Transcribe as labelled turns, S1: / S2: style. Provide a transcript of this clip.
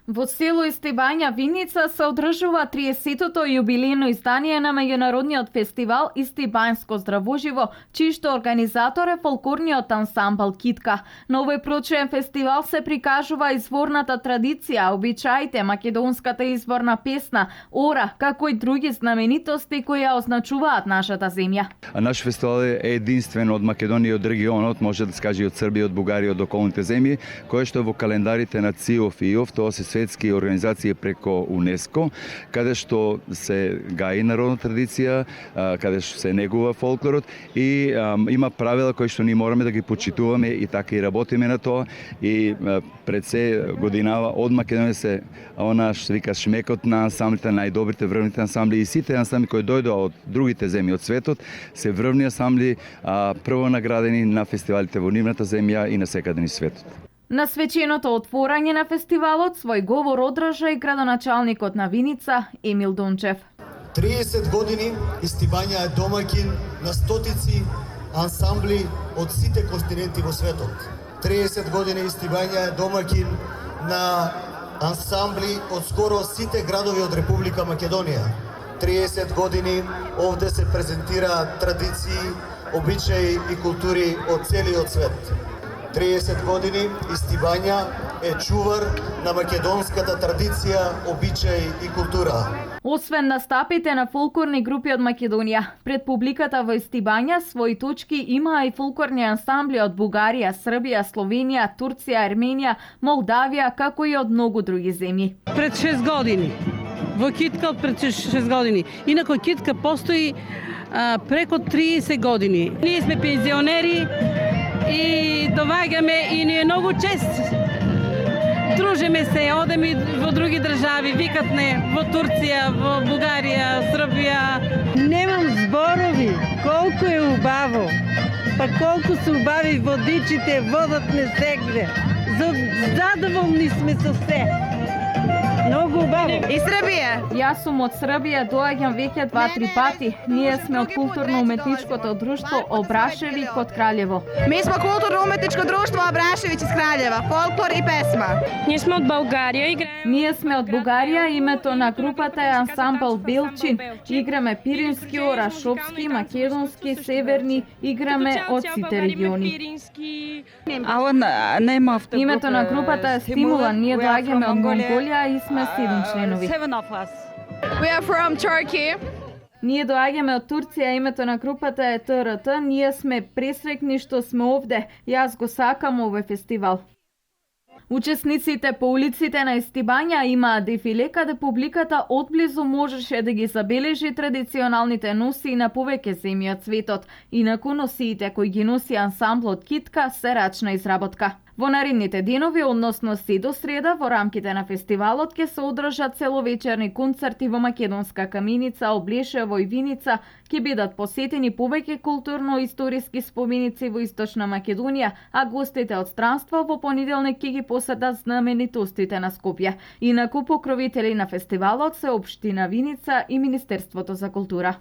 S1: Во село Истибања, Виница, се одржува 30-то јубилејно издание на меѓународниот фестивал Истибањско здравоживо, чијшто организатор е фолклорниот ансамбл Китка. На овој прочуен фестивал се прикажува изворната традиција, обичаите, македонската изворна песна, ора, како и други знаменитости кои ја означуваат нашата земја.
S2: Наш фестивал е единствен од Македонија и од регионот, може да се каже од Србија, од Бугарија, од околните земји, кој што во календарите на ЦИОФ и ИОФ, тоа се светски организации преко УНЕСКО, каде што се гаи народна традиција, каде што се негува фолклорот и има правила кои што ние мораме да ги почитуваме и така и работиме на тоа. И пред се годинава од Македонија се се вика шмекот на ансамблите, најдобрите врвните ансамбли и сите ансамбли кои дојдоа од другите земји од светот се врвни ансамбли, прво наградени на фестивалите во нивната земја и на секаде низ светот.
S1: На свеченото отворање на фестивалот свој говор одржа и градоначалникот на Виница Емил Дунчев.
S3: 30 години Истибања е домаќин на стотици ансамбли од сите континенти во светот. 30 години Истибања е домаќин на ансамбли од скоро сите градови од Република Македонија. 30 години овде се презентираат традиции, обичаи и култури од целиот свет. 30 години Истибања е чувар на македонската традиција, обичаи и култура.
S1: Освен настапите на фолклорни групи од Македонија, пред публиката во Истибања своји точки имаа и фолклорни ансамбли од Бугарија, Србија, Словенија, Турција, Арменија, Молдавија, како и од многу други земји.
S4: Пред 6 години. Во Китка пред 6 години. Инако Китка постои преко 30 години. Ние сме пензионери и доваѓаме и ни е многу чест. Дружиме се, одеме во други држави, викат не, во Турција, во Бугарија, Србија. Немам зборови, колку е убаво, па колку се убави водичите, водат не сегде. Задоволни сме со се. Многу убаво.
S5: И Србија?
S1: Јас сум од Србија, доаѓам веќе 2-3 пати. Ние сме од културно-уметничкото друштво Обрашевик од Краљево.
S5: Ми сме културно-уметничко друштво Обрашевиќ из Краљева, фолклор и песма.
S6: Ние сме од Бугарија.
S1: Ние сме од Бугарија, името на групата е ансамбл Белчин. Играме пирински, орашопски, македонски, северни, играме од сите региони. Името на групата е Стимулан, ние доаѓаме од Монголија и сме 7 членови.
S5: We are from Turkey.
S1: Ние доаѓаме од Турција, името на групата е ТРТ, ние сме пресрекни што сме овде. Јас го сакам овој фестивал. Учесниците по улиците на Истибања имаа дефиле каде публиката одблизу можеше да ги забележи традиционалните носии на повеќе земји од светот, инаку носиите кои ги носи ансамблот Китка се рачна изработка. Во наредните денови, односно се до среда, во рамките на фестивалот ќе се одржат целовечерни концерти во Македонска Каменица, Облешево и Виница, ќе бидат посетени повеќе културно-историски споменици во Источна Македонија, а гостите од странство во понеделник ќе ги посетат знаменитостите на Скопје. Инаку покровители на фестивалот се Општина Виница и Министерството за култура.